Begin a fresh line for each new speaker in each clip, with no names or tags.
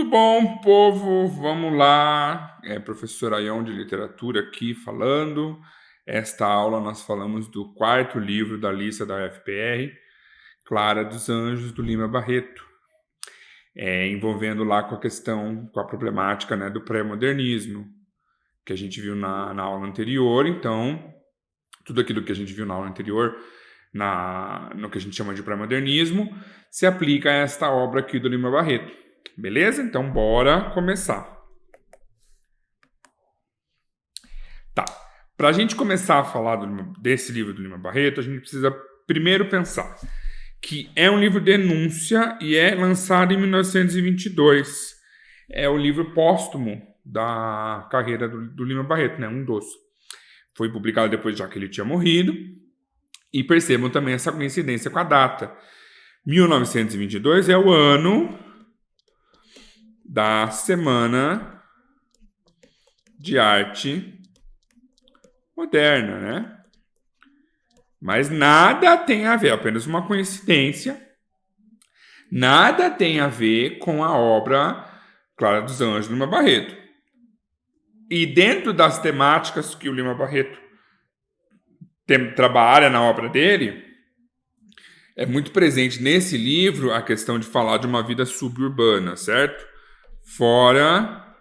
Tudo bom, povo? Vamos lá. Professor Aion de Literatura aqui falando. Esta aula nós falamos do quarto livro da lista da UFPR, Clara dos Anjos, do Lima Barreto, envolvendo lá com a problemática, né, do pré-modernismo, que a gente viu na aula anterior. Então, tudo aquilo que a gente viu na aula anterior, no que a gente chama de pré-modernismo, se aplica a esta obra aqui do Lima Barreto. Beleza? Então, bora começar. Tá. Para a gente começar a falar desse livro do Lima Barreto, a gente precisa primeiro pensar que é um livro denúncia e é lançado em 1922. É o livro póstumo da carreira do Lima Barreto, né? Um dos. Foi publicado depois já que ele tinha morrido. E percebam também essa coincidência com a data. 1922 é o ano da Semana de Arte Moderna, né? Mas nada tem a ver, apenas uma coincidência, nada tem a ver com a obra Clara dos Anjos do Lima Barreto. E dentro das temáticas que o Lima Barreto trabalha na obra dele, é muito presente nesse livro a questão de falar de uma vida suburbana, certo? Fora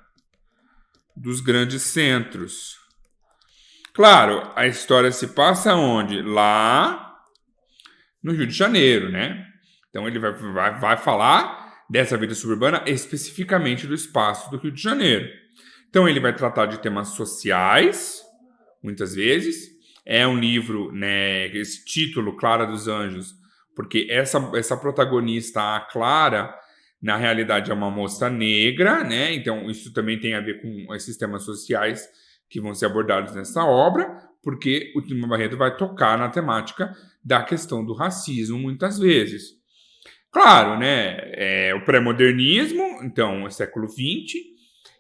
dos grandes centros. Claro, a história se passa onde? Lá no Rio de Janeiro, né? Então ele vai falar dessa vida suburbana especificamente do espaço do Rio de Janeiro. Então ele vai tratar de temas sociais, muitas vezes. É um livro, né, esse título, Clara dos Anjos, porque essa protagonista, a Clara, na realidade é uma moça negra, né? Então isso também tem a ver com esses temas sociais que vão ser abordados nessa obra, porque o Lima Barreto vai tocar na temática da questão do racismo muitas vezes. Claro, né? O pré-modernismo, então, é século XX,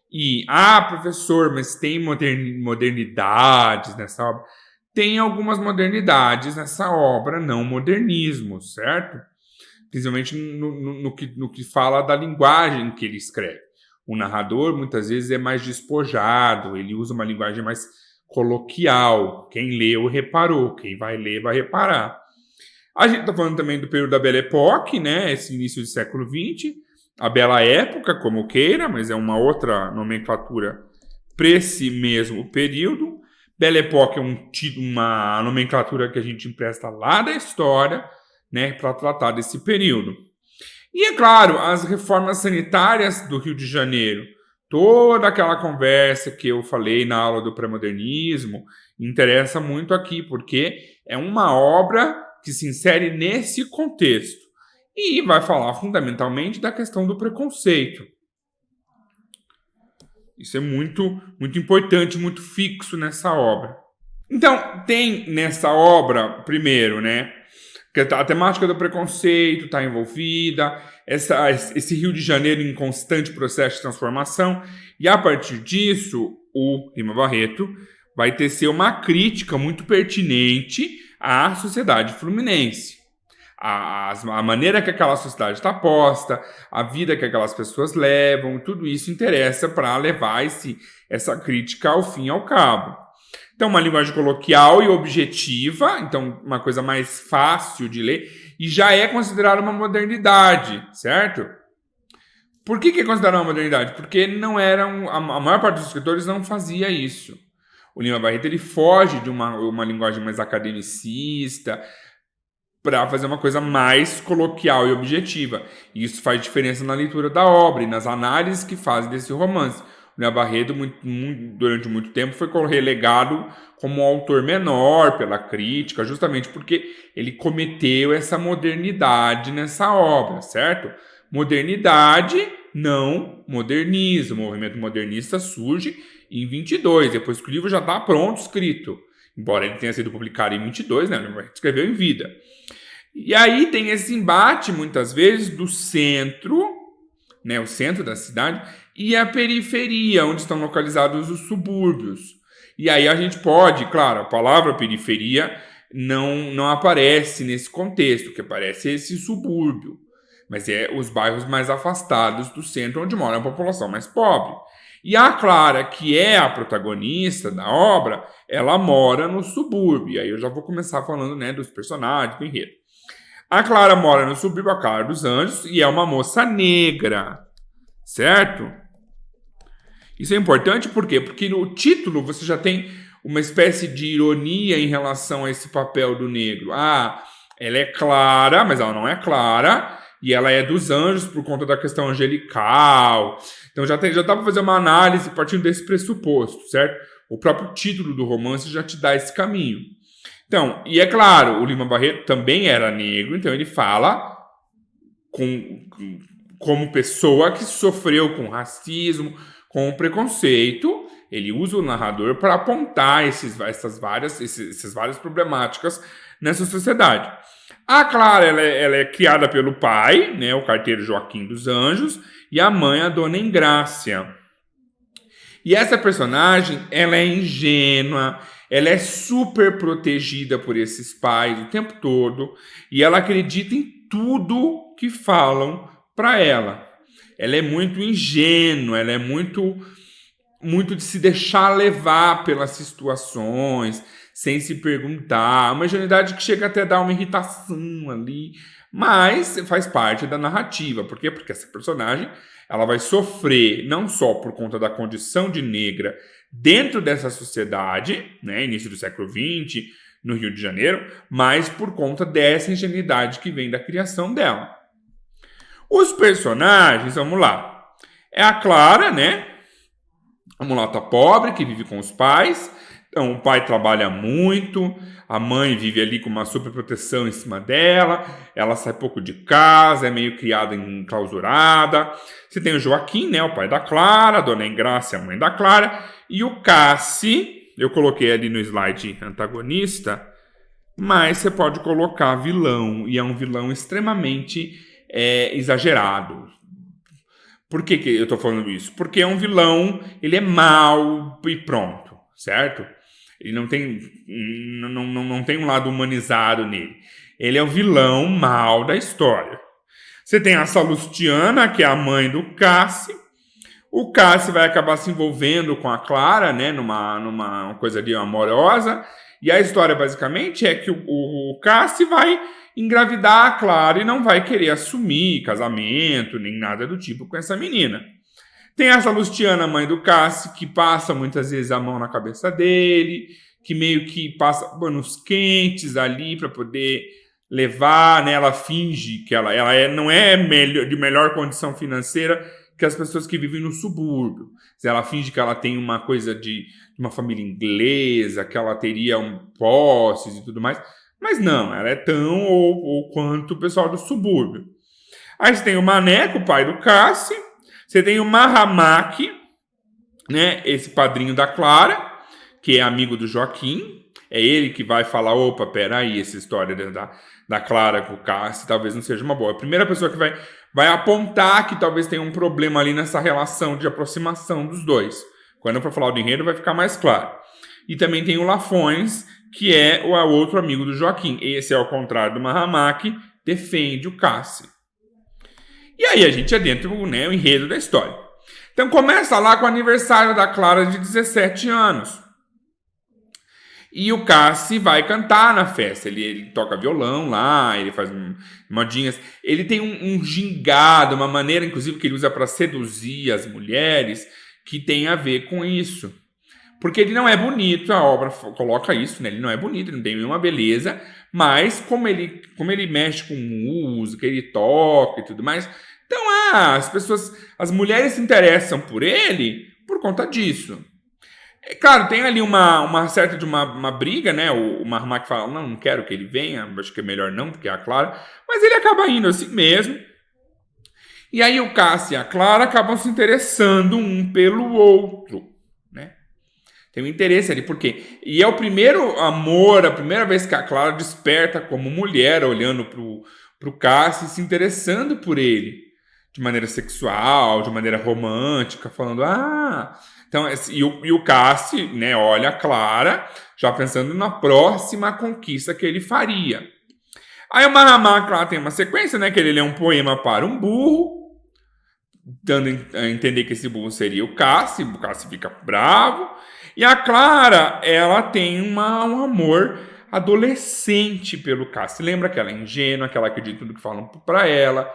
e, professor, mas tem modernidades nessa obra? Tem algumas modernidades nessa obra, não modernismo, certo? Principalmente no que fala da linguagem que ele escreve. O narrador, muitas vezes, é mais despojado, ele usa uma linguagem mais coloquial. Quem leu, reparou. Quem vai ler, vai reparar. A gente está falando também do período da Belle Époque, né? Esse início do século XX. A Bela Época, como queira, mas é uma outra nomenclatura para esse mesmo período. Belle Époque é uma nomenclatura que a gente empresta lá da história, né, para tratar desse período. E, é claro, as reformas sanitárias do Rio de Janeiro, toda aquela conversa que eu falei na aula do pré-modernismo, interessa muito aqui, porque é uma obra que se insere nesse contexto e vai falar fundamentalmente da questão do preconceito. Isso é muito, muito importante, muito fixo nessa obra. Então, tem nessa obra, primeiro, né, que a temática do preconceito está envolvida, esse Rio de Janeiro em constante processo de transformação, e a partir disso, o Lima Barreto vai tecer uma crítica muito pertinente à sociedade fluminense. A maneira que aquela sociedade está posta, a vida que aquelas pessoas levam, tudo isso interessa para levar essa crítica ao fim e ao cabo. Então, uma linguagem coloquial e objetiva, então uma coisa mais fácil de ler, e já é considerada uma modernidade, certo? Por que é considerada uma modernidade? Porque não eram, a maior parte dos escritores não fazia isso. O Lima Barreto ele foge de uma linguagem mais academicista para fazer uma coisa mais coloquial e objetiva. E isso faz diferença na leitura da obra e nas análises que fazem desse romance. O Lima Barreto, durante muito tempo, foi relegado como um autor menor pela crítica, justamente porque ele cometeu essa modernidade nessa obra, certo? Modernidade, não modernismo. O movimento modernista surge em 22, depois que o livro já está pronto, escrito. Embora ele tenha sido publicado em 22, né? O Lima Barreto escreveu em vida. E aí tem esse embate, muitas vezes, do centro, né, o centro da cidade, e a periferia, onde estão localizados os subúrbios. E aí a gente pode, claro, a palavra periferia não aparece nesse contexto, que aparece esse subúrbio. mas é os bairros mais afastados do centro, onde mora a população mais pobre. E a Clara, que é a protagonista da obra, ela mora no subúrbio. E aí eu já vou começar falando, né, dos personagens, do enredo. A Clara mora no subúrbio, a Clara dos Anjos, e é uma moça negra, certo? Isso é importante por quê? Porque no título você já tem uma espécie de ironia em relação a esse papel do negro. Ah, ela é clara, mas ela não é clara, e ela é dos anjos por conta da questão angelical. Então já dá para fazer uma análise partindo desse pressuposto, certo? O próprio título do romance já te dá esse caminho. Então, e é claro, o Lima Barreto também era negro, então ele fala como pessoa que sofreu com racismo, com preconceito. Ele usa o narrador para apontar essas várias problemáticas nessa sociedade. A Clara ela é criada pelo pai, né, o carteiro Joaquim dos Anjos, e a mãe, a Dona Engrácia. E essa personagem, ela é ingênua, ela é super protegida por esses pais o tempo todo, e ela acredita em tudo que falam para ela. Ela é muito ingênua, ela é muito de se deixar levar pelas situações, sem se perguntar. Uma ingenuidade que chega até a dar uma irritação ali, mas faz parte da narrativa. Por quê? Porque essa personagem ela vai sofrer não só por conta da condição de negra dentro dessa sociedade, né, início do século XX, no Rio de Janeiro, mas por conta dessa ingenuidade que vem da criação dela. Os personagens, vamos lá. É a Clara, né? A mulata pobre que vive com os pais. Então, o pai trabalha muito, a mãe vive ali com uma superproteção em cima dela, ela sai pouco de casa, é meio criada enclausurada. Você tem o Joaquim, né, o pai da Clara, a Dona Engrácia, a mãe da Clara, e o Cassi, eu coloquei ali no slide antagonista, mas você pode colocar vilão, e é um vilão extremamente exagerado. Por que eu estou falando isso? Porque é um vilão, ele é mau e pronto, certo? Ele não tem um lado humanizado nele. Ele é o vilão mau da história. Você tem a Salustiana, que é a mãe do Cassi. O Cassi vai acabar se envolvendo com a Clara, né, numa coisa ali amorosa. E a história, basicamente, é que o Cassi vai engravidar a Clara e não vai querer assumir casamento, nem nada do tipo com essa menina. Tem essa Lustiana, mãe do Cassi, que passa muitas vezes a mão na cabeça dele, que meio que passa panos quentes ali para poder levar, né? Ela finge que ela não é de melhor condição financeira que as pessoas que vivem no subúrbio. Ela finge que ela tem uma coisa de uma família inglesa, que ela teria posses e tudo mais, mas não, ela é tão ou quanto o pessoal do subúrbio. Aí você tem o Maneco, o pai do Cassi. Você tem o Mahamaki, né, esse padrinho da Clara, que é amigo do Joaquim. É ele que vai falar, opa, peraí, essa história da Clara com o Cassi talvez não seja uma boa. A primeira pessoa que vai apontar que talvez tenha um problema ali nessa relação de aproximação dos dois. Quando eu for falar do enredo vai ficar mais claro. E também tem o Lafões, que é o outro amigo do Joaquim. Esse, ao contrário do Mahamaki, defende o Cassi. E aí a gente adentra, né, o enredo da história. Então começa lá com o aniversário da Clara de 17 anos. E o Cassi vai cantar na festa. Ele toca violão lá, ele faz modinhas. Ele tem um gingado, uma maneira, inclusive, que ele usa para seduzir as mulheres, que tem a ver com isso. Porque ele não é bonito, a obra coloca isso, né? Ele não é bonito, ele não tem nenhuma beleza, mas como ele mexe com música, ele toca e tudo mais, então as mulheres se interessam por ele por conta disso. É claro, tem ali uma certa de uma briga, né? O Mahamaki fala, não quero que ele venha, acho que é melhor não, porque é a Clara, mas ele acaba indo assim mesmo. E aí o Cassi e a Clara acabam se interessando um pelo outro, né? Tem um interesse ali, porque... E é o primeiro amor, a primeira vez que a Clara desperta como mulher, olhando pro Cassi, se interessando por ele. De maneira sexual, de maneira romântica, falando, Então, e o Cassi, né, olha a Clara, já pensando na próxima conquista que ele faria. Aí o Mahamak lá tem uma sequência, né? Que ele lê um poema para um burro, dando a entender que esse burro seria o Cassi fica bravo. E a Clara, ela tem um amor adolescente pelo Cassi. Lembra que ela é ingênua, que ela acredita em tudo que falam para ela.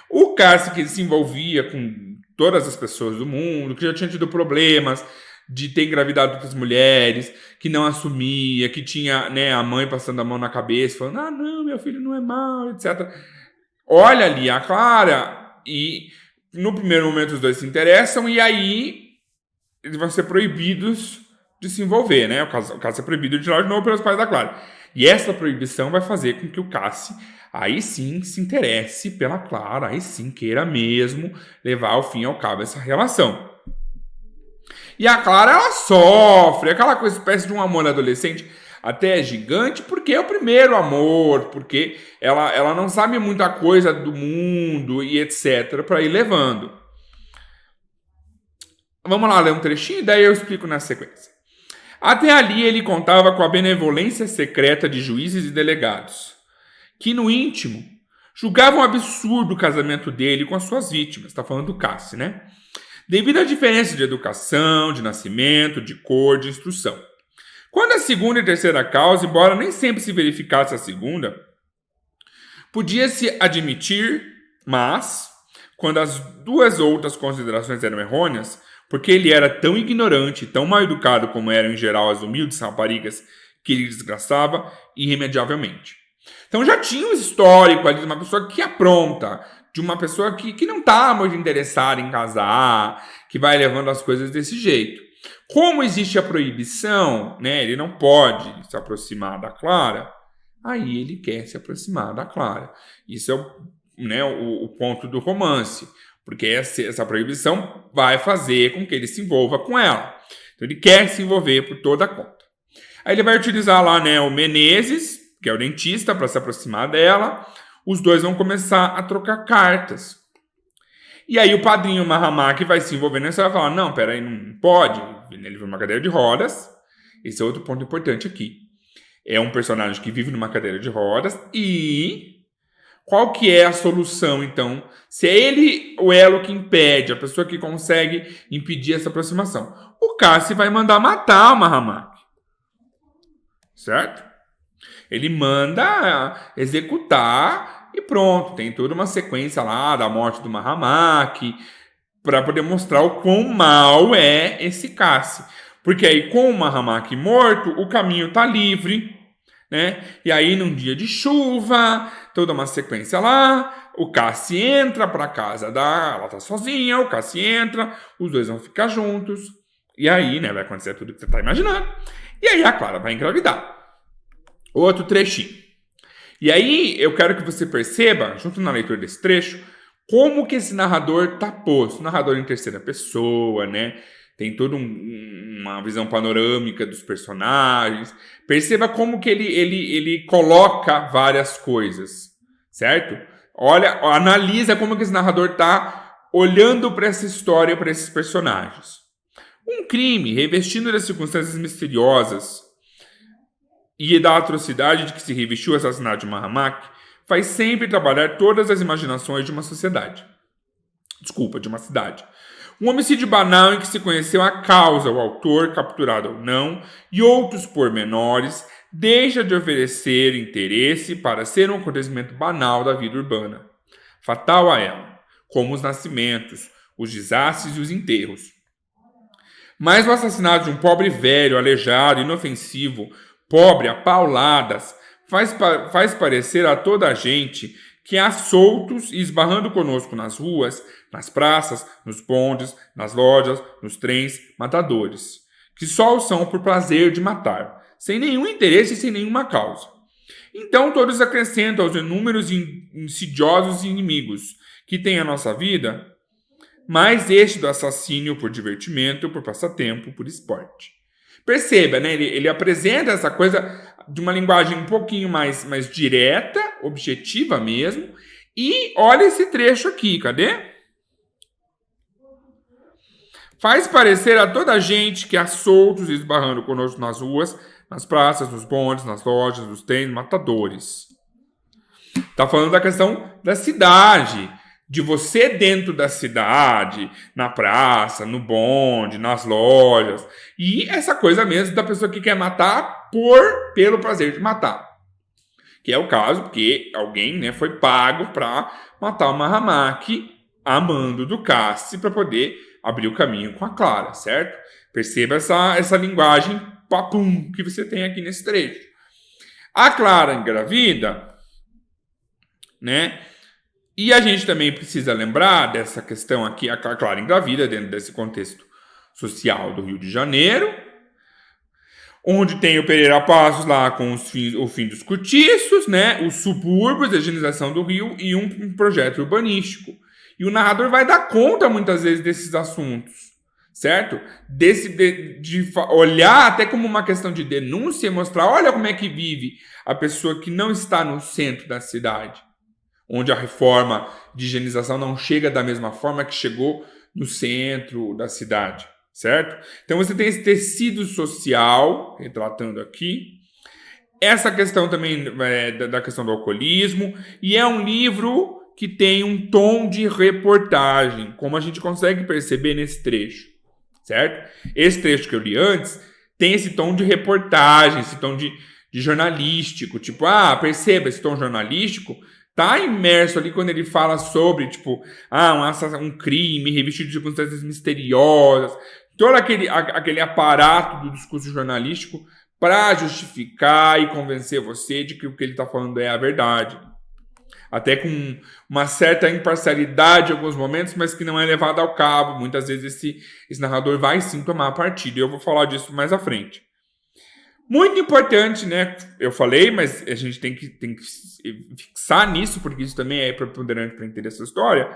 O Cassi que se envolvia com todas as pessoas do mundo, que já tinha tido problemas de ter engravidado outras mulheres, que não assumia, que tinha, né, a mãe passando a mão na cabeça, falando, ah, não, meu filho não é mau, etc. Olha ali a Clara e no primeiro momento os dois se interessam e aí eles vão ser proibidos de se envolver, né? O caso é proibido de lá de novo pelos pais da Clara. E essa proibição vai fazer com que o Cassi aí sim se interesse pela Clara, aí sim queira mesmo levar ao fim e ao cabo essa relação. E a Clara, ela sofre, aquela coisa, espécie de um amor adolescente, até gigante, porque é o primeiro amor, porque ela não sabe muita coisa do mundo e etc, para ir levando. Vamos lá ler um trechinho, daí eu explico na sequência. Até ali ele contava com a benevolência secreta de juízes e delegados, que no íntimo julgavam absurdo o casamento dele com as suas vítimas. Está falando do Cassi, né? Devido à diferença de educação, de nascimento, de cor, de instrução. Quando a segunda e terceira causa, embora nem sempre se verificasse a segunda, podia-se admitir, mas, quando as duas outras considerações eram errôneas, porque ele era tão ignorante, tão mal educado como eram em geral as humildes raparigas que ele desgraçava irremediavelmente. Então já tinha um histórico ali de uma pessoa que apronta, de uma pessoa que não está muito interessada em casar, que vai levando as coisas desse jeito. Como existe a proibição, né, ele não pode se aproximar da Clara, aí ele quer se aproximar da Clara. Isso é o ponto do romance, porque essa proibição vai fazer com que ele se envolva com ela. Então ele quer se envolver por toda a conta. Aí ele vai utilizar lá, né, o Menezes, que é o dentista, para se aproximar dela. Os dois vão começar a trocar cartas. E aí o padrinho Mahamak vai se envolver nessa e vai falar, não, peraí, não pode. Ele vive numa cadeira de rodas. Esse é outro ponto importante aqui. É um personagem que vive numa cadeira de rodas e qual que é a solução, então? Se é ele o elo que impede, a pessoa que consegue impedir essa aproximação. O Cassi vai mandar matar o Mahamak. Certo? Ele manda executar e pronto. Tem toda uma sequência lá da morte do Mahamak para poder mostrar o quão mal é esse Cassi. Porque aí com o Mahamak morto, o caminho está livre, né? E aí num dia de chuva, toda uma sequência lá, o Cassi entra para casa ela tá sozinha, o Cassi entra, os dois vão ficar juntos. E aí, né, vai acontecer tudo que você tá imaginando. E aí a Clara vai engravidar. Outro trechinho. E aí eu quero que você perceba, junto na leitura desse trecho, como que esse narrador tá posto. Narrador em terceira pessoa, né? Tem toda uma visão panorâmica dos personagens. Perceba como que ele coloca várias coisas, certo? Olha, analisa como que esse narrador tá olhando para essa história, para esses personagens. Um crime revestindo das circunstâncias misteriosas e da atrocidade de que se revestiu o assassinato de Mahamak, faz sempre trabalhar todas as imaginações de uma sociedade. De uma cidade. Um homicídio banal em que se conheceu a causa, o autor, capturado ou não, e outros pormenores, deixa de oferecer interesse para ser um acontecimento banal da vida urbana, fatal a ela, como os nascimentos, os desastres e os enterros. Mas o assassinato de um pobre velho, aleijado, inofensivo, pobre a pauladas, faz parecer a toda a gente que há soltos e esbarrando conosco nas ruas, nas praças, nos bondes, nas lojas, nos trens, matadores, que só o são por prazer de matar, sem nenhum interesse e sem nenhuma causa. Então todos acrescentam aos inúmeros e insidiosos inimigos que tem a nossa vida, mais este do assassínio por divertimento, por passatempo, por esporte. Perceba, né? Ele apresenta essa coisa de uma linguagem um pouquinho mais direta, objetiva mesmo. E olha esse trecho aqui, cadê? Faz parecer a toda a gente que há soltos esbarrando conosco nas ruas, nas praças, nos bondes, nas lojas, nos trens, matadores. Tá falando da questão da cidade, de você dentro da cidade, na praça, no bonde, nas lojas. E essa coisa mesmo da pessoa que quer matar pelo prazer de matar. Que é o caso, porque alguém, né, foi pago para matar o Mahamaki a mando do Cassi para poder abrir o caminho com a Clara, certo? Perceba essa linguagem papum que você tem aqui nesse trecho. A Clara engravida, né? E a gente também precisa lembrar dessa questão aqui, a Clara engravida dentro desse contexto social do Rio de Janeiro, onde tem o Pereira Passos lá com o fim dos cortiços, né? Os subúrbios, a higienização do Rio e um projeto urbanístico. E o narrador vai dar conta, muitas vezes, desses assuntos, certo? De olhar até como uma questão de denúncia e mostrar, olha como é que vive a pessoa que não está no centro da cidade, onde a reforma de higienização não chega da mesma forma que chegou no centro da cidade, certo? Então você tem esse tecido social, retratando aqui, essa questão também da questão do alcoolismo, e é um livro que tem um tom de reportagem, como a gente consegue perceber nesse trecho, certo? Esse trecho que eu li antes tem esse tom de reportagem, esse tom de jornalístico, tipo, perceba, esse tom jornalístico tá imerso ali quando ele fala sobre, tipo, um crime revestido de circunstâncias misteriosas, todo aquele aparato do discurso jornalístico para justificar e convencer você de que o que ele está falando é a verdade. Até com uma certa imparcialidade em alguns momentos, mas que não é levada ao cabo. Muitas vezes esse narrador vai sim tomar partido. Eu vou falar disso mais à frente. Muito importante, né? Eu falei, mas a gente tem que fixar nisso, porque isso também é preponderante para entender essa história,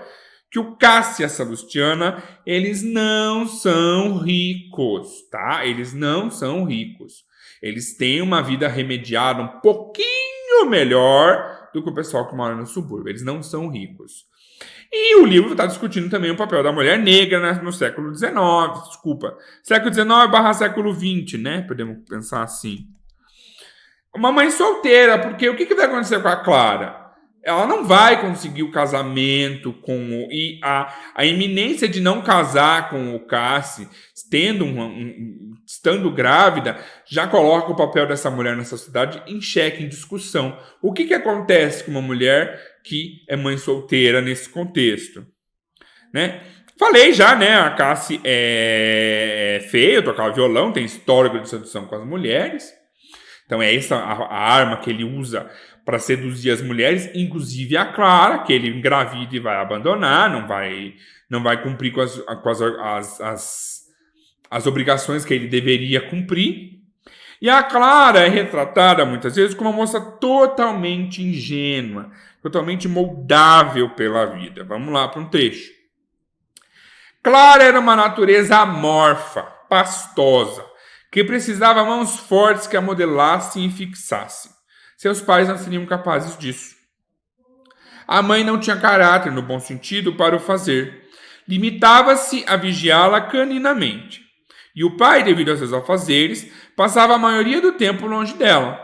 que o Cassi e a Salustiana, eles não são ricos, tá? Eles não são ricos. Eles têm uma vida remediada um pouquinho melhor do que o pessoal que mora no subúrbio. Eles não são ricos. E o livro está discutindo também o papel da mulher negra, né, no século XIX, século XIX / século XX, né? Podemos pensar assim. Uma mãe solteira, porque o que vai acontecer com a Clara? Ela não vai conseguir o casamento e a iminência de não casar com o Cassi, estando grávida, já coloca o papel dessa mulher nessa sociedade em xeque, em discussão. O que acontece com uma mulher que é mãe solteira nesse contexto? Né? Falei já, né? A Cassi é feia, tocava violão, tem histórico de sedução com as mulheres. Então é essa a arma que ele usa para seduzir as mulheres, inclusive a Clara, que ele engravida e vai abandonar, não vai cumprir com as obrigações que ele deveria cumprir. E a Clara é retratada muitas vezes como uma moça totalmente ingênua, totalmente moldável pela vida. Vamos lá para um trecho. Clara era uma natureza amorfa, pastosa, que precisava mãos fortes que a modelassem e fixassem. Seus pais não seriam capazes disso. A mãe não tinha caráter, no bom sentido, para o fazer. Limitava-se a vigiá-la caninamente. E o pai, devido aos seus afazeres, passava a maioria do tempo longe dela.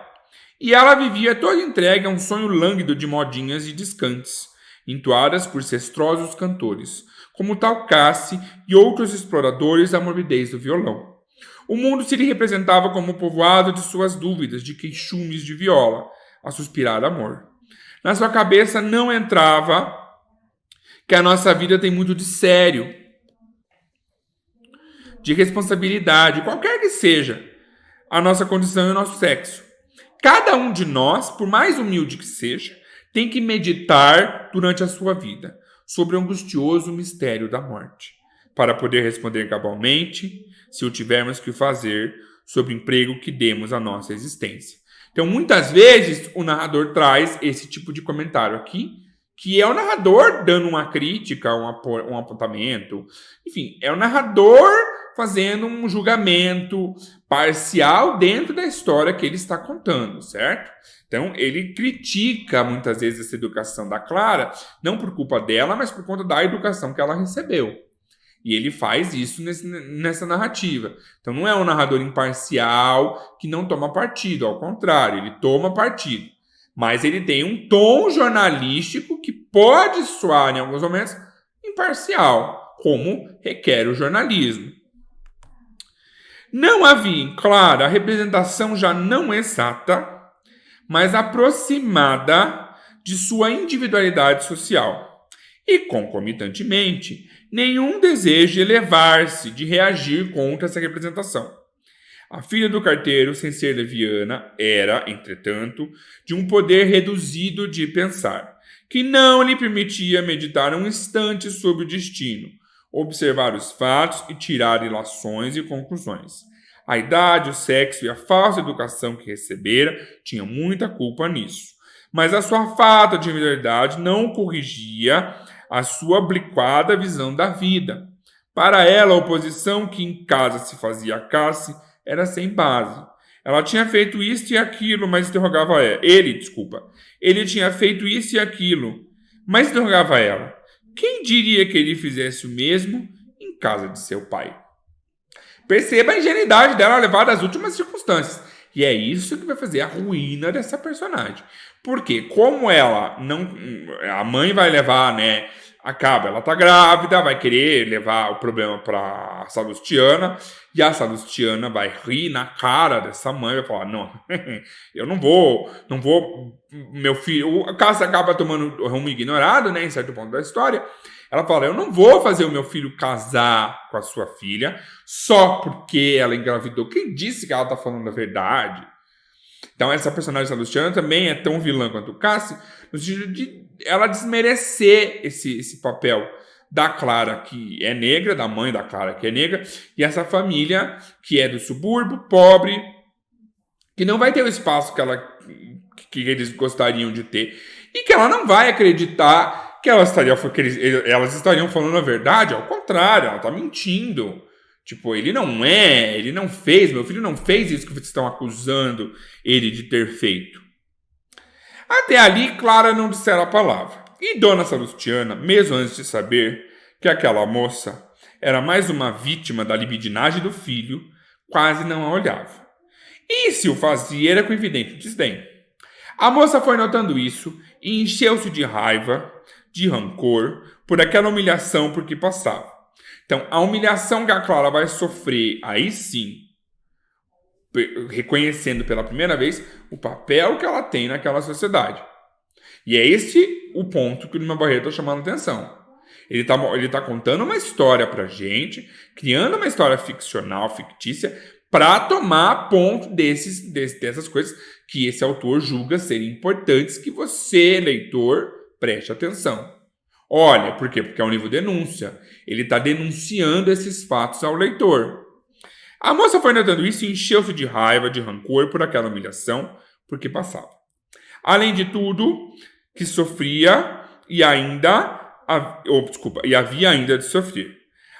E ela vivia toda entregue a um sonho lânguido de modinhas e descantes, entoadas por cestrosos cantores, como tal Cassi e outros exploradores da morbidez do violão. O mundo se lhe representava como povoado de suas dúvidas, de queixumes de viola, a suspirar amor. Na sua cabeça não entrava que a nossa vida tem muito de sério, de responsabilidade, qualquer que seja a nossa condição e o nosso sexo. Cada um de nós, por mais humilde que seja, tem que meditar durante a sua vida sobre o angustioso mistério da morte, para poder responder cabalmente, se o tivermos que fazer, sobre o emprego que demos à nossa existência. Então, muitas vezes, o narrador traz esse tipo de comentário aqui, que é o narrador dando uma crítica, um apontamento. Enfim, é o narrador fazendo um julgamento parcial dentro da história que ele está contando, certo? Então, ele critica muitas vezes essa educação da Clara, não por culpa dela, mas por conta da educação que ela recebeu. E ele faz isso nessa narrativa. Então, não é um narrador imparcial que não toma partido, ao contrário, ele toma partido. mas ele tem um tom jornalístico que pode soar, em alguns momentos, imparcial, como requer o jornalismo. Não havia, claro, a representação já não exata, mas aproximada de sua individualidade social. E, concomitantemente, nenhum desejo de elevar-se, de reagir contra essa representação. A filha do carteiro, sem ser leviana, era, entretanto, de um poder reduzido de pensar, que não lhe permitia meditar um instante sobre o destino, observar os fatos e tirar ilações e conclusões. A idade, o sexo e a falsa educação que recebera tinham muita culpa nisso. Mas a sua falta de individualidade não corrigia a sua obliquada visão da vida. Para ela, a oposição que em casa se fazia a Cassie era sem base. Ela tinha feito isso e aquilo, mas interrogava ela. Ele tinha feito isso e aquilo, mas interrogava ela. Quem diria que ele fizesse o mesmo em casa de seu pai? Perceba a ingenuidade dela levada às últimas circunstâncias. E é isso que vai fazer a ruína dessa personagem. Porque como ela não... A mãe vai levar, né? Ela tá grávida, vai querer levar o problema pra Salustiana. E a Salustiana vai rir na cara dessa mãe. Vai falar, não, eu não vou... Meu filho... O caso acaba tomando rumo ignorado, né? Em certo ponto da história. Ela fala, eu não vou fazer o meu filho casar com a sua filha só porque ela engravidou. Quem disse que ela tá falando a verdade? Então essa personagem Salustiana também é tão vilã quanto o Cassie, no sentido de ela desmerecer esse papel da Clara, que é negra, da mãe da Clara, que é negra, e essa família que é do subúrbio, pobre, que não vai ter o espaço que eles gostariam de ter, e que ela não vai acreditar que elas estariam falando a verdade. Ao contrário, ela está mentindo. Tipo, ele não fez, meu filho não fez isso que vocês estão acusando ele de ter feito. Até ali, Clara não dissera a palavra. E Dona Salustiana, mesmo antes de saber que aquela moça era mais uma vítima da libidinagem do filho, quase não a olhava. E se o fazia, era com evidente desdém. A moça foi notando isso e encheu-se de raiva, de rancor, por aquela humilhação por que passava. Então, a humilhação que a Clara vai sofrer, aí sim, reconhecendo pela primeira vez o papel que ela tem naquela sociedade. E é esse o ponto que o Lima Barreto está chamando a atenção. Ele tá contando uma história pra gente, criando uma história ficcional, fictícia, para tomar ponto dessas coisas que esse autor julga serem importantes, que você, leitor, preste atenção. Olha, por quê? Porque é um livro denúncia. Ele está denunciando esses fatos ao leitor. A moça foi notando isso e encheu-se de raiva, de rancor por aquela humilhação, porque passava. Além de tudo, que sofria e havia ainda de sofrer.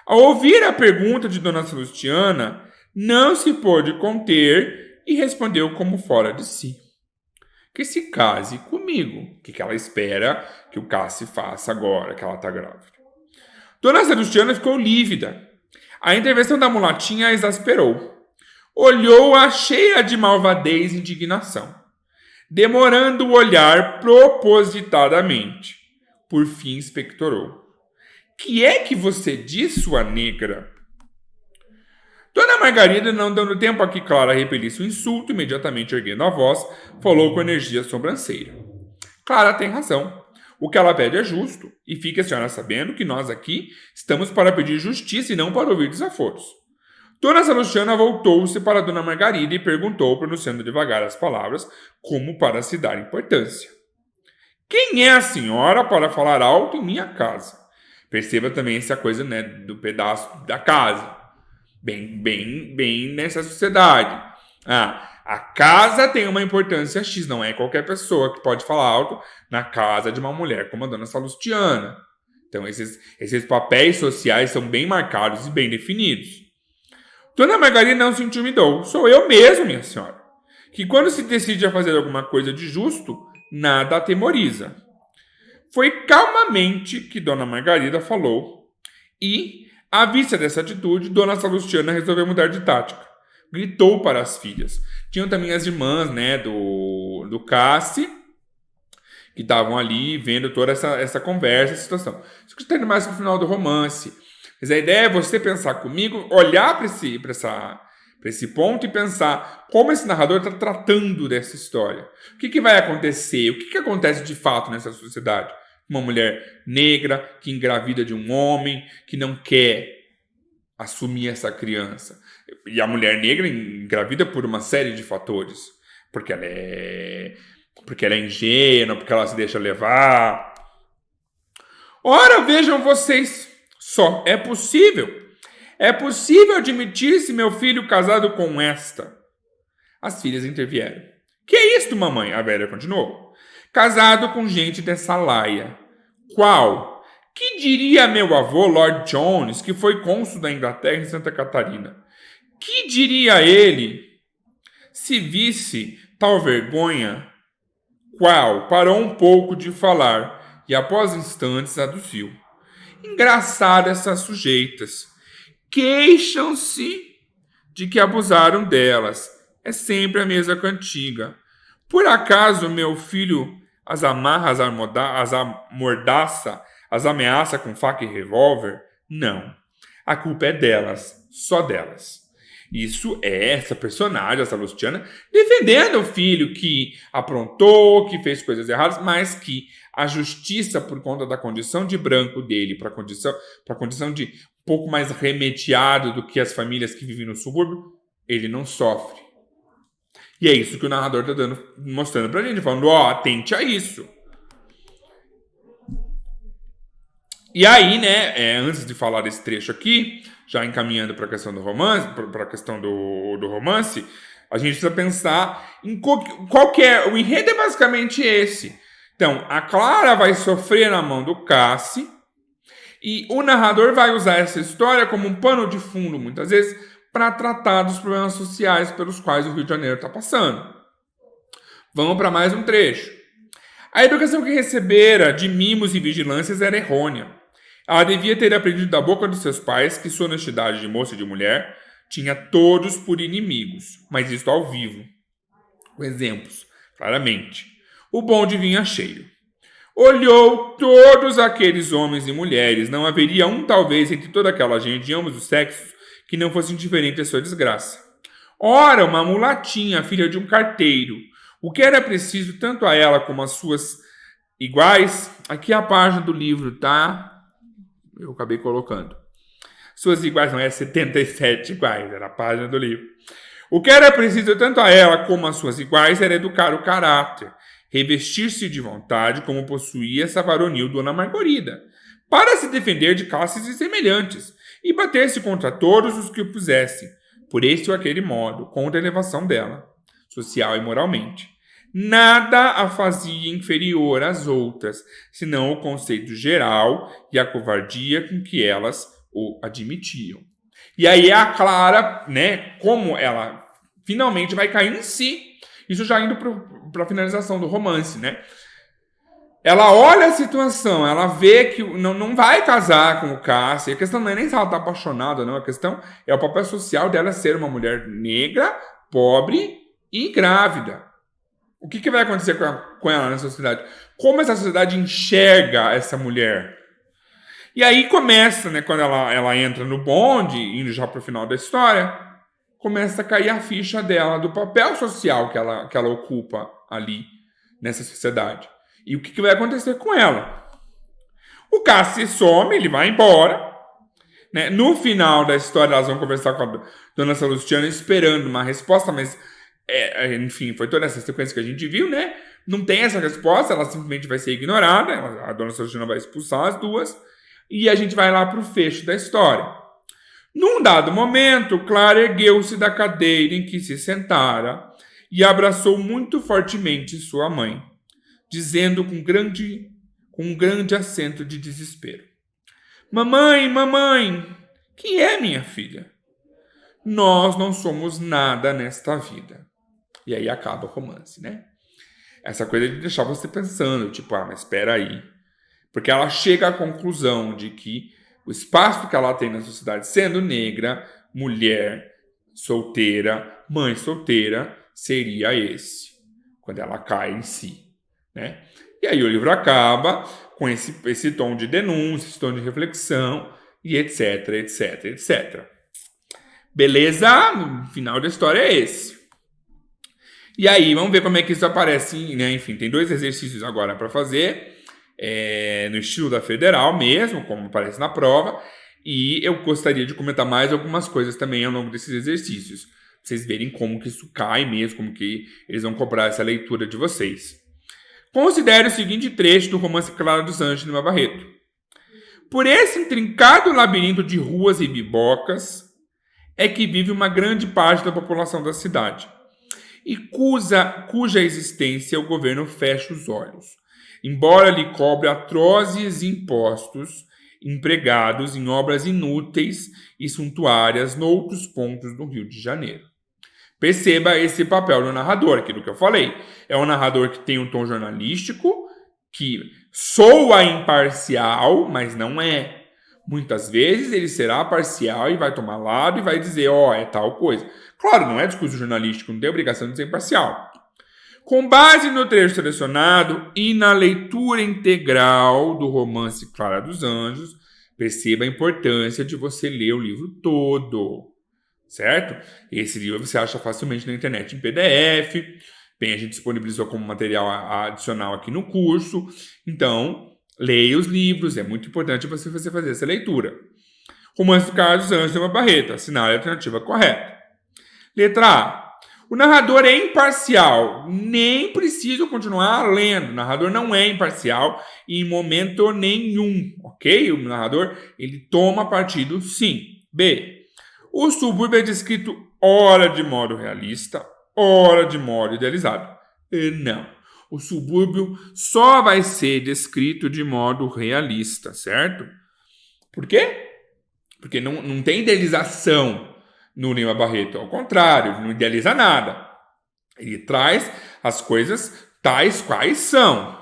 Ao ouvir a pergunta de Dona Salustiana, não se pôde conter e respondeu como fora de si. Que se case comigo. O que ela espera que o Cassie faça agora que ela está grávida. Dona Salustiana ficou lívida. A intervenção da mulatinha a exasperou. Olhou-a cheia de malvadez e indignação, demorando o olhar propositadamente. Por fim expectorou. Que é que você diz, sua negra? Dona Margarida, não dando tempo a que Clara repelisse o insulto, imediatamente erguendo a voz, falou com energia sobranceira. Clara tem razão. O que ela pede é justo, e fique a senhora sabendo que nós aqui estamos para pedir justiça e não para ouvir desaforos. Dona Salustiana voltou-se para Dona Margarida e perguntou, pronunciando devagar as palavras, como para se dar importância. Quem é a senhora para falar alto em minha casa? Perceba também essa coisa, né, do pedaço da casa. Bem nessa sociedade. A casa tem uma importância X, não é qualquer pessoa que pode falar alto na casa de uma mulher como a Dona Salustiana. Então esses papéis sociais são bem marcados e bem definidos. Dona Margarida não se intimidou. Sou eu mesmo, minha senhora, que quando se decide a fazer alguma coisa de justo, nada atemoriza. Foi calmamente que Dona Margarida falou e, à vista dessa atitude, Dona Salustiana resolveu mudar de tática. Gritou para as filhas. Tinham também as irmãs, né, do Cassie, que estavam ali vendo toda essa conversa, essa situação. Isso que está indo mais para o final do romance. Mas a ideia é você pensar comigo, olhar para esse ponto e pensar como esse narrador está tratando dessa história. O que vai acontecer? O que acontece de fato nessa sociedade? Uma mulher negra que engravida de um homem que não quer assumir essa criança. E a mulher negra engravida por uma série de fatores. Porque ela é ingênua, porque ela se deixa levar. Ora, vejam vocês só, é possível admitir-se meu filho casado com esta. As filhas intervieram. Que é isto, mamãe? A velha continuou. Casado com gente dessa laia. Qual? Que diria meu avô, Lord Jones, que foi cônsul da Inglaterra em Santa Catarina? Que diria ele se visse tal vergonha? Qual? Parou um pouco de falar e após instantes aduziu. Engraçado essas sujeitas. Queixam-se de que abusaram delas. É sempre a mesma cantiga. Por acaso meu filho as amarra, as amordaça, as ameaça com faca e revólver? Não. A culpa é delas, só delas. Isso é essa personagem, essa Luciana, defendendo o filho que aprontou, que fez coisas erradas, mas que a justiça, por conta da condição de branco dele, para a condição de um pouco mais remediado do que as famílias que vivem no subúrbio, ele não sofre. E é isso que o narrador está mostrando pra gente, falando, atente a isso. E aí, né, antes de falar desse trecho aqui, já encaminhando para a questão do romance, a gente precisa pensar em qual que é. O enredo é basicamente esse. Então, a Clara vai sofrer na mão do Cassie e o narrador vai usar essa história como um pano de fundo, muitas vezes, para tratar dos problemas sociais pelos quais o Rio de Janeiro está passando. Vamos para mais um trecho. A educação que recebera de mimos e vigilâncias era errônea. Ela devia ter aprendido da boca dos seus pais que sua honestidade de moça e de mulher tinha todos por inimigos, mas isto ao vivo. Com exemplos, claramente. O bonde vinha cheio. Olhou todos aqueles homens e mulheres, não haveria um talvez entre toda aquela gente de ambos os sexos que não fosse indiferente à sua desgraça. Ora, uma mulatinha, filha de um carteiro, o que era preciso tanto a ela como às suas iguais, aqui é a página do livro, tá? Eu acabei colocando. Suas iguais não é 77 iguais, era a página do livro. O que era preciso tanto a ela como às suas iguais era educar o caráter, revestir-se de vontade como possuía essa varonil Dona Margarida, para se defender de classes semelhantes e bater-se contra todos os que o pusessem, por este ou aquele modo, contra a elevação dela, social e moralmente. Nada a fazia inferior às outras, senão o conceito geral e a covardia com que elas o admitiam. E aí a Clara, né, como ela finalmente vai cair em si, isso já indo para a finalização do romance, né? Ela olha a situação, ela vê que não vai casar com o Cassie. A questão não é nem se ela está apaixonada, não. A questão é o papel social dela ser uma mulher negra, pobre e grávida. O que vai acontecer com ela na sociedade? Como essa sociedade enxerga essa mulher? E aí começa, né, quando ela entra no bonde, indo já para o final da história, começa a cair a ficha dela, do papel social que ela ocupa ali nessa sociedade. E o que vai acontecer com ela? O Cassie some, ele vai embora. Né? No final da história, elas vão conversar com a Dona Salustiana esperando uma resposta, mas enfim, foi toda essa sequência que a gente viu, né? Não tem essa resposta, ela simplesmente vai ser ignorada, a Dona Salustiana vai expulsar as duas, e a gente vai lá para o fecho da história. Num dado momento, Clara ergueu-se da cadeira em que se sentara e abraçou muito fortemente sua mãe, dizendo com um grande acento de desespero: Mamãe, mamãe, que é, minha filha? Nós não somos nada nesta vida. E aí acaba o romance, né? Essa coisa de deixar você pensando, tipo, mas espera aí. Porque ela chega à conclusão de que o espaço que ela tem na sociedade, sendo negra, mulher, solteira, mãe solteira, seria esse, quando ela cai em si. né? E aí o livro acaba com esse tom de denúncia, esse tom de reflexão, e etc, etc, etc. Beleza? O final da história é esse. E aí, vamos ver como é que isso aparece, né? Enfim, tem 2 exercícios agora para fazer, no estilo da Federal mesmo, como aparece na prova, e eu gostaria de comentar mais algumas coisas também ao longo desses exercícios, pra vocês verem como que isso cai mesmo, como que eles vão cobrar essa leitura de vocês. Considere o seguinte trecho do romance Clara dos Anjos, de Lima Barreto. Por esse intrincado labirinto de ruas e bibocas é que vive uma grande parte da população da cidade, e cuja existência o governo fecha os olhos, embora lhe cobre atrozes impostos empregados em obras inúteis e suntuárias noutros pontos do Rio de Janeiro. Perceba esse papel do narrador, aquilo que eu falei. É um narrador que tem um tom jornalístico, que soa imparcial, mas não é. Muitas vezes ele será parcial e vai tomar lado e vai dizer, é tal coisa. Claro, não é discurso jornalístico, não tem obrigação de ser imparcial. Com base no trecho selecionado e na leitura integral do romance Clara dos Anjos, perceba a importância de você ler o livro todo, certo? Esse livro você acha facilmente na internet em PDF. Bem, a gente disponibilizou como material adicional aqui no curso. Então, leia os livros, é muito importante você fazer essa leitura. Romance do Clara dos Anjos, de Lima Barreto, assinale a alternativa correta. Letra A. O narrador é imparcial, nem preciso continuar lendo. O narrador não é imparcial em momento nenhum, ok? O narrador, ele toma partido sim. B. O subúrbio é descrito ora de modo realista, ora de modo idealizado. Não. O subúrbio só vai ser descrito de modo realista, certo? Por quê? Porque não tem idealização no Lima Barreto. Ao contrário, ele não idealiza nada. Ele traz as coisas tais quais são.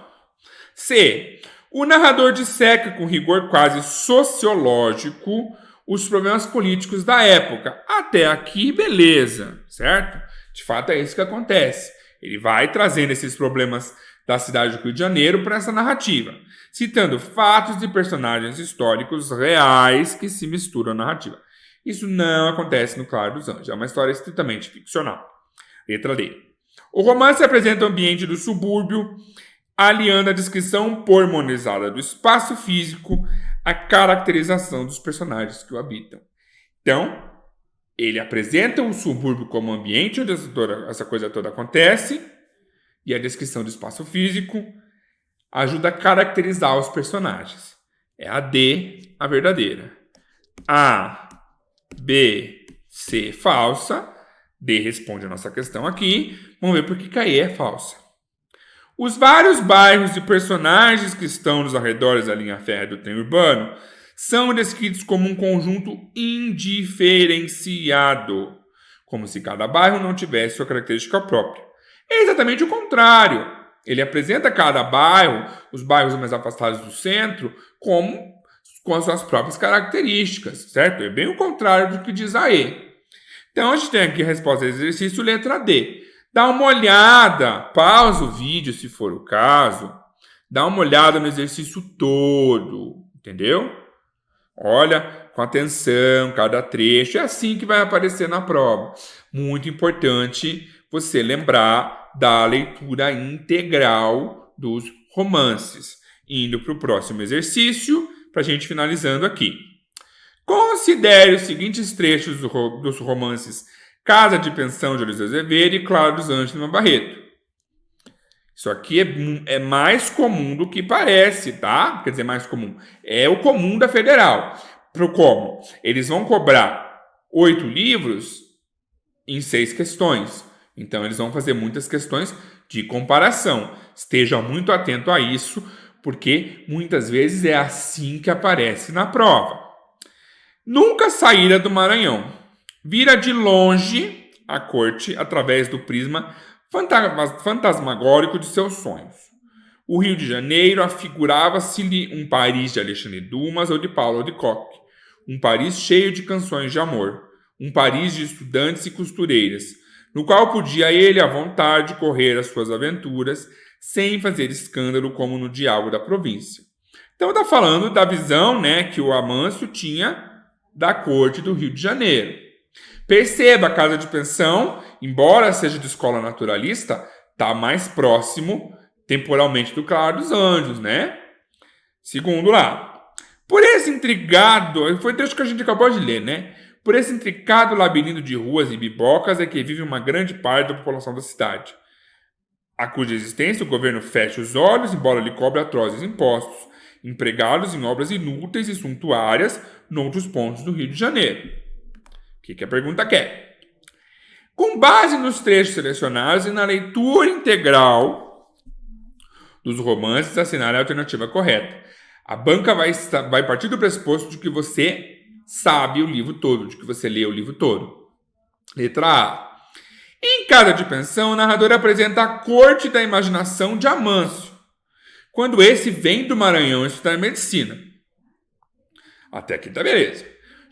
C. O narrador disseca com rigor quase sociológico os problemas políticos da época. Até aqui, beleza, certo? De fato, é isso que acontece. Ele vai trazendo esses problemas da cidade do Rio de Janeiro para essa narrativa, citando fatos e personagens históricos reais que se misturam à narrativa. Isso não acontece no Clara dos Anjos, é uma história estritamente ficcional. Letra D. O romance apresenta o ambiente do subúrbio, aliando a descrição pormenorizada do espaço físico à caracterização dos personagens que o habitam. Então, ele apresenta o subúrbio como ambiente onde essa coisa toda acontece, e a descrição do espaço físico ajuda a caracterizar os personagens. É a D, a verdadeira. A, B, C, falsa. D responde a nossa questão aqui. Vamos ver por que a E é falsa. Os vários bairros e personagens que estão nos arredores da linha férrea do trem urbano são descritos como um conjunto indiferenciado, como se cada bairro não tivesse sua característica própria. É exatamente o contrário. Ele apresenta cada bairro, os bairros mais afastados do centro, com as suas próprias características, certo? É bem o contrário do que diz a E. Então, a gente tem aqui a resposta do exercício, letra D. Dá uma olhada, pausa o vídeo se for o caso, dá uma olhada no exercício todo, entendeu? Olha com atenção cada trecho, é assim que vai aparecer na prova. Muito importante você lembrar da leitura integral dos romances. Indo para o próximo exercício, para a gente finalizando aqui. Considere os seguintes trechos dos romances Casa de Pensão de Luiz Azevedo e Clara dos Anjos de Lima Barreto. Isso aqui é mais comum do que parece, tá? Quer dizer, mais comum. É o comum da Federal. Como? Eles vão cobrar 8 livros em 6 questões. Então, eles vão fazer muitas questões de comparação. Esteja muito atento a isso, porque muitas vezes é assim que aparece na prova. Nunca saíra do Maranhão. Vira de longe a corte através do prisma fantasmagórico de seus sonhos. O Rio de Janeiro afigurava-se-lhe um Paris de Alexandre Dumas ou de Paulo de Kock, um Paris cheio de canções de amor, um Paris de estudantes e costureiras, no qual podia ele à vontade correr as suas aventuras, sem fazer escândalo como no diálogo da província. Então está falando da visão, né, que o Amâncio tinha da corte do Rio de Janeiro. Perceba, a casa de pensão, embora seja de escola naturalista, está mais próximo temporalmente do Claro dos Anjos, né? Segundo lá, por esse intrigado, foi o trecho que a gente acabou de ler, né? Por esse intricado labirinto de ruas e bibocas é que vive uma grande parte da população da cidade, a cuja existência o governo fecha os olhos, embora lhe cobre atrozes impostos, empregados em obras inúteis e suntuárias noutros pontos do Rio de Janeiro. O que a pergunta quer? Com base nos trechos selecionados e na leitura integral dos romances, assinar a alternativa correta. A banca vai partir do pressuposto de que você sabe o livro todo, de que você lê o livro todo. Letra A. Em Casa de Pensão, o narrador apresenta a corte da imaginação de Amâncio, quando esse vem do Maranhão estudar medicina. Até aqui tá beleza.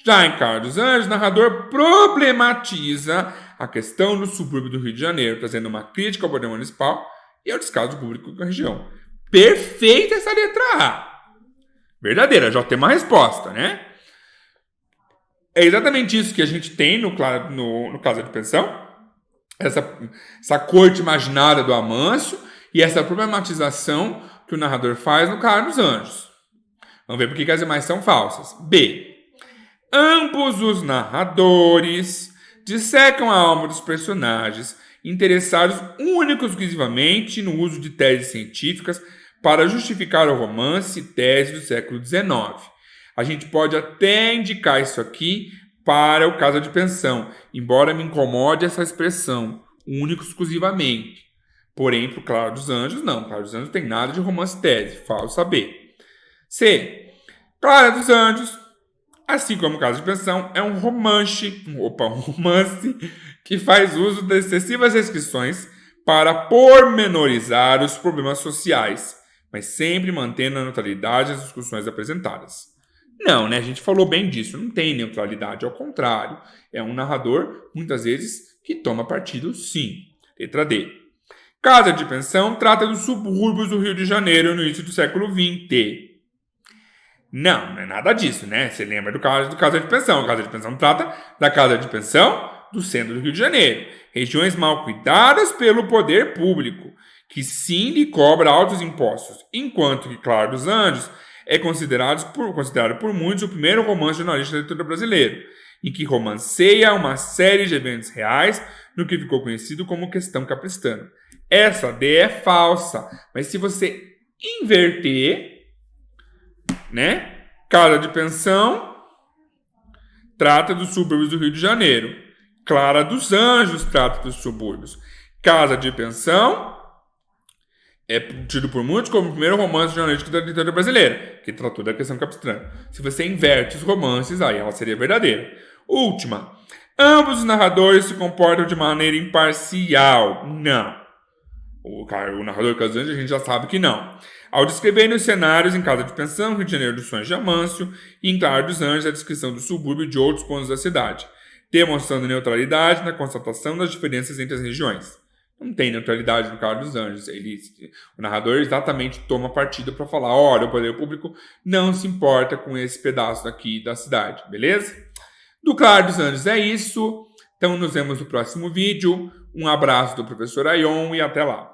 Já em Claro dos Anjos, o narrador problematiza a questão do subúrbio do Rio de Janeiro, trazendo uma crítica ao poder municipal e ao descaso público da região. Perfeita essa letra A. Verdadeira, já tem uma resposta, né? É exatamente isso que a gente tem no Casa de Pensão. Essa corte imaginária do Amâncio e essa problematização que o narrador faz no Claro dos Anjos. Vamos ver por que as demais são falsas. B. Ambos os narradores dissecam a alma dos personagens, interessados única e exclusivamente no uso de teses científicas para justificar o romance e tese do século XIX. A gente pode até indicar isso aqui para o Casa de Pensão, embora me incomode essa expressão, único exclusivamente. Porém, para o Claro dos Anjos, não. Claro dos Anjos não tem nada de romance tese, falsa B. C. Claro dos Anjos, assim como o Casa de Pensão, é um romance que faz uso de excessivas restrições para pormenorizar os problemas sociais, mas sempre mantendo a neutralidade das discussões apresentadas. Não, né? A gente falou bem disso. Não tem neutralidade, ao contrário. É um narrador, muitas vezes, que toma partido, sim. Letra D. Casa de Pensão trata dos subúrbios do Rio de Janeiro no início do século XX. Não é nada disso, né? Você lembra do Casa de Pensão. O Casa de Pensão trata da Casa de Pensão do centro do Rio de Janeiro. Regiões mal cuidadas pelo poder público, que sim lhe cobra altos impostos, enquanto que Claro dos Anjos é considerado por muitos o primeiro romance jornalístico da literatura brasileira, em que romanceia uma série de eventos reais no que ficou conhecido como questão capistrana. Essa D é falsa, mas se você inverter, né? Casa de Pensão trata dos subúrbios do Rio de Janeiro. Claro dos Anjos trata dos subúrbios. Casa de Pensão é tido por muitos como o primeiro romance jornalístico da literatura brasileira, que tratou da questão capistrana. Se você inverte os romances, aí ela seria verdadeira. Última. Ambos os narradores se comportam de maneira imparcial. Não. O narrador Casa dos Anjos a gente já sabe que não. Ao descrever os cenários em Casa de Pensão, Rio de Janeiro dos Sonhos de Amâncio, e em Claro dos Anjos a descrição do subúrbio e de outros pontos da cidade, demonstrando neutralidade na constatação das diferenças entre as regiões. Não tem neutralidade no Claro dos Anjos. O narrador exatamente toma partido para falar, olha, o poder público não se importa com esse pedaço aqui da cidade, beleza? Do Claro dos Anjos é isso. Então nos vemos no próximo vídeo. Um abraço do professor Ayon e até lá.